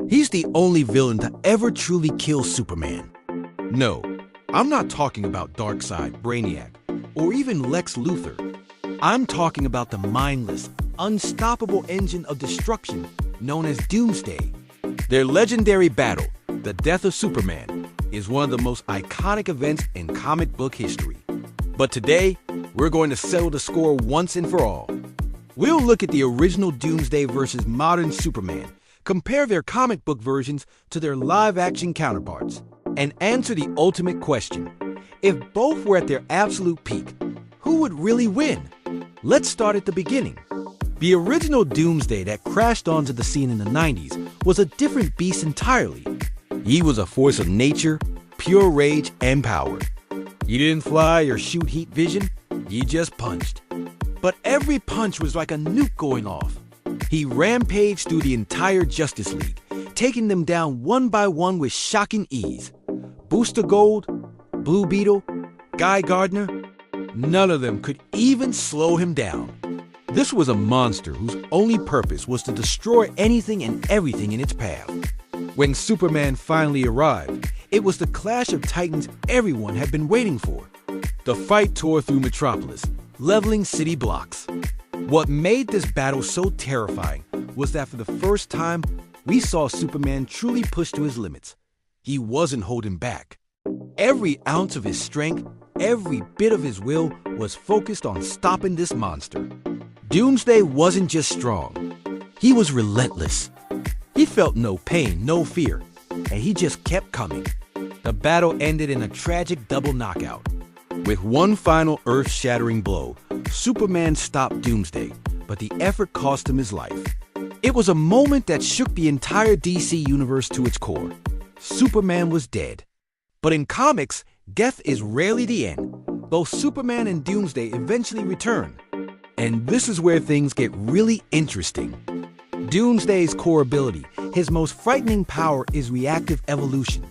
He's the only villain to ever truly kill Superman. No, I'm not talking about Darkseid, Brainiac, or even Lex Luthor. I'm talking about the mindless, unstoppable engine of destruction known as Doomsday. Their legendary battle, the death of Superman, is one of the most iconic events in comic book history. But today, we're going to settle the score once and for all. We'll look at the original Doomsday versus modern Superman, compare their comic book versions to their live-action counterparts, and answer the ultimate question. If both were at their absolute peak, who would really win? Let's start at the beginning. The original Doomsday that crashed onto the scene in the 90s was a different beast entirely. He was a force of nature, pure rage, and power. He didn't fly or shoot heat vision, he just punched. But every punch was like a nuke going off. He rampaged through the entire Justice League, taking them down one by one with shocking ease. Booster Gold, Blue Beetle, Guy Gardner, none of them could even slow him down. This was a monster whose only purpose was to destroy anything and everything in its path. When Superman finally arrived, it was the clash of titans everyone had been waiting for. The fight tore through Metropolis, leveling city blocks. What made this battle so terrifying was that for the first time, we saw Superman truly push to his limits. He wasn't holding back. Every ounce of his strength, every bit of his will was focused on stopping this monster. Doomsday wasn't just strong. He was relentless. He felt no pain, no fear, and he just kept coming. The battle ended in a tragic double knockout. With one final earth-shattering blow, Superman stopped Doomsday, but the effort cost him his life. It was a moment that shook the entire DC universe to its core. Superman was dead. But in comics, death is rarely the end. Both Superman and Doomsday eventually return. And this is where things get really interesting. Doomsday's core ability, his most frightening power, is reactive evolution.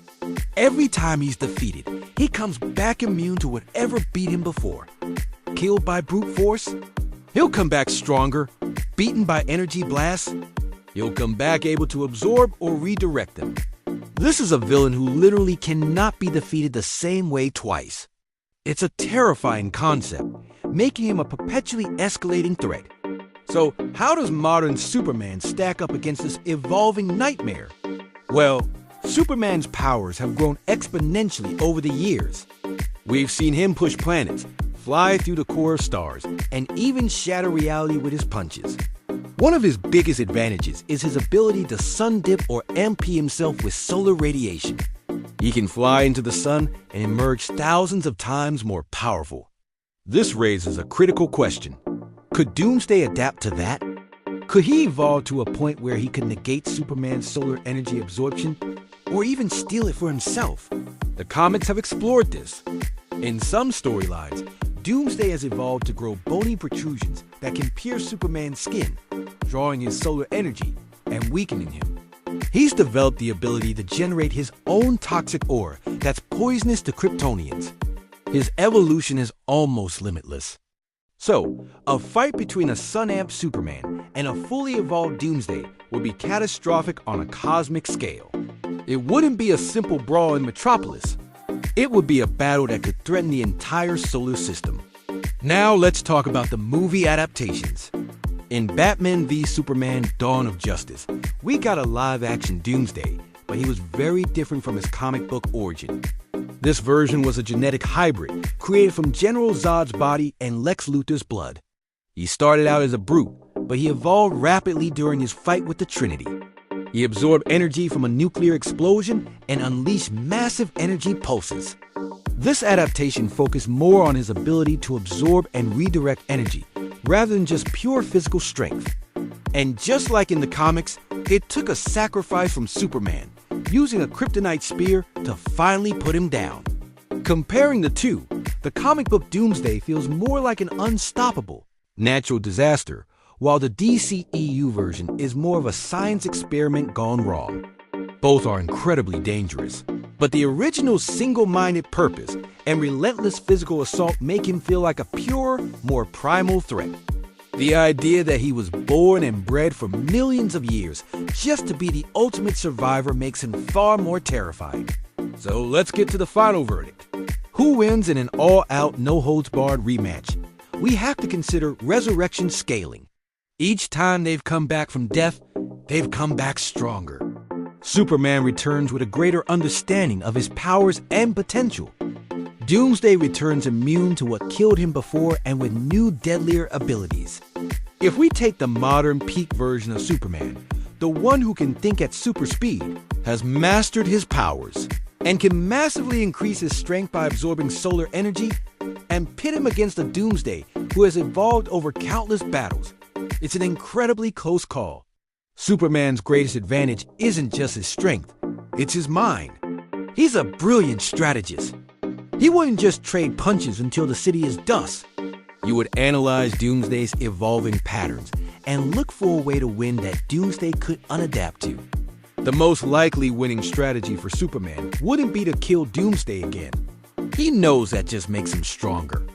Every time he's defeated, he comes back immune to whatever beat him before. Killed by brute force? He'll come back stronger. Beaten by energy blasts? He'll come back able to absorb or redirect them. This is a villain who literally cannot be defeated the same way twice. It's a terrifying concept, making him a perpetually escalating threat. So, how does modern Superman stack up against this evolving nightmare? Well, Superman's powers have grown exponentially over the years. We've seen him push planets, fly through the core of stars, and even shatter reality with his punches. One of his biggest advantages is his ability to sun dip or MP himself with solar radiation. He can fly into the sun and emerge thousands of times more powerful. This raises a critical question. Could Doomsday adapt to that? Could he evolve to a point where he could negate Superman's solar energy absorption, or even steal it for himself? The comics have explored this. In some storylines, Doomsday has evolved to grow bony protrusions that can pierce Superman's skin, drawing his solar energy and weakening him. He's developed the ability to generate his own toxic aura that's poisonous to Kryptonians. His evolution is almost limitless. So, a fight between a sun-amped Superman and a fully evolved Doomsday would be catastrophic on a cosmic scale. It wouldn't be a simple brawl in Metropolis. It would be a battle that could threaten the entire solar system. Now let's talk about the movie adaptations. In Batman v Superman: Dawn of Justice, we got a live-action Doomsday, but he was very different from his comic book origin. This version was a genetic hybrid created from General Zod's body and Lex Luthor's blood. He started out as a brute, but he evolved rapidly during his fight with the Trinity. He absorbed energy from a nuclear explosion and unleashed massive energy pulses. This adaptation focused more on his ability to absorb and redirect energy, rather than just pure physical strength. And just like in the comics, it took a sacrifice from Superman, using a kryptonite spear to finally put him down. Comparing the two, the comic book Doomsday feels more like an unstoppable natural disaster, while the DCEU version is more of a science experiment gone wrong. Both are incredibly dangerous, but the original's single-minded purpose and relentless physical assault make him feel like a pure, more primal threat. The idea that he was born and bred for millions of years just to be the ultimate survivor makes him far more terrifying. So let's get to the final verdict. Who wins in an all-out, no-holds-barred rematch? We have to consider resurrection scaling. Each time they've come back from death, they've come back stronger. Superman returns with a greater understanding of his powers and potential. Doomsday returns immune to what killed him before and with new, deadlier abilities. If we take the modern peak version of Superman, the one who can think at super speed, has mastered his powers, and can massively increase his strength by absorbing solar energy, and pit him against a Doomsday who has evolved over countless battles, it's an incredibly close call. Superman's greatest advantage isn't just his strength, it's his mind. He's a brilliant strategist. He wouldn't just trade punches until the city is dust. You would analyze Doomsday's evolving patterns and look for a way to win that Doomsday could unadapt to. The most likely winning strategy for Superman wouldn't be to kill Doomsday again. He knows that just makes him stronger.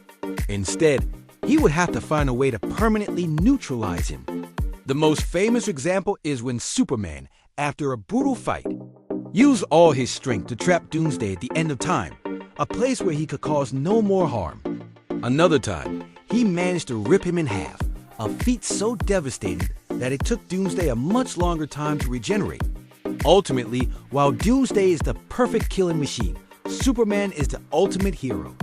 Instead, he would have to find a way to permanently neutralize him. The most famous example is when Superman, after a brutal fight, used all his strength to trap Doomsday at the end of time, a place where he could cause no more harm. Another time, he managed to rip him in half, a feat so devastating that it took Doomsday a much longer time to regenerate. Ultimately, while Doomsday is the perfect killing machine, Superman is the ultimate hero.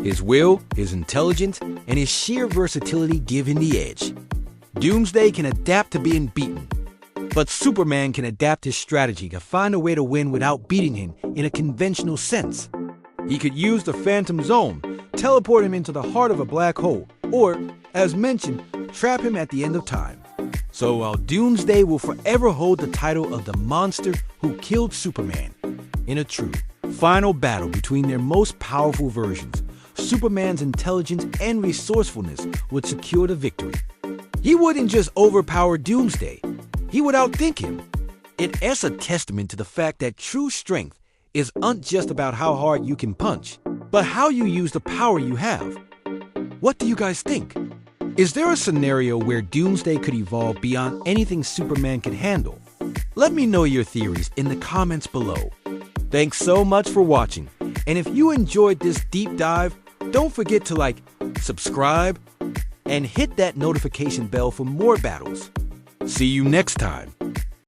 His will, his intelligence, and his sheer versatility give him the edge. Doomsday can adapt to being beaten, but Superman can adapt his strategy to find a way to win without beating him in a conventional sense. He could use the Phantom Zone, teleport him into the heart of a black hole, or, as mentioned, trap him at the end of time. So while Doomsday will forever hold the title of the monster who killed Superman, in a true, final battle between their most powerful versions, Superman's intelligence and resourcefulness would secure the victory. He wouldn't just overpower Doomsday, he would outthink him. It's a testament to the fact that true strength isn't just about how hard you can punch, but how you use the power you have. What do you guys think? Is there a scenario where Doomsday could evolve beyond anything Superman could handle? Let me know your theories in the comments below. Thanks so much for watching, and if you enjoyed this deep dive, don't forget to like, subscribe, and hit that notification bell for more battles. See you next time.